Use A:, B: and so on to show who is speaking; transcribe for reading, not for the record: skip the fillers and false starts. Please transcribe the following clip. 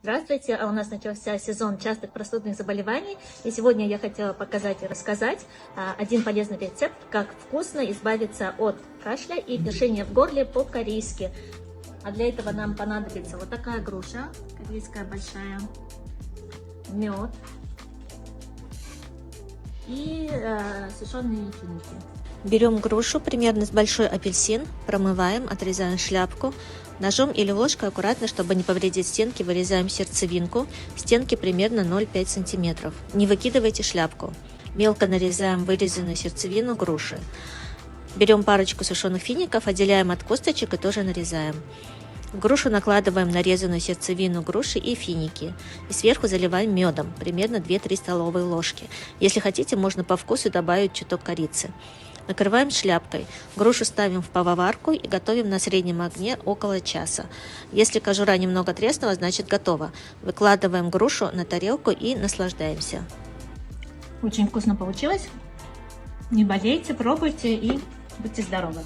A: Здравствуйте, у нас начался сезон частых простудных заболеваний, и сегодня я хотела показать и рассказать один полезный рецепт, как вкусно избавиться от кашля и першения в горле по-корейски. А для этого нам понадобится вот такая груша, корейская большая, мед и сушеные финики.
B: Берем грушу примерно с большой апельсин, промываем, отрезаем шляпку. Ножом или ложкой аккуратно, чтобы не повредить стенки, вырезаем сердцевинку. Стенки примерно 0,5 см. Не выкидывайте шляпку. Мелко нарезаем вырезанную сердцевину груши. Берем парочку сушеных фиников, отделяем от косточек и тоже нарезаем. В грушу накладываем нарезанную сердцевину груши и финики. И сверху заливаем медом, примерно 2-3 столовые ложки. Если хотите, можно по вкусу добавить чуток корицы. Накрываем шляпкой. Грушу ставим в поварку и готовим на среднем огне около часа. Если кожура немного треснула, значит готово. Выкладываем грушу на тарелку и наслаждаемся.
A: Очень вкусно получилось. Не болейте, пробуйте и будьте здоровы.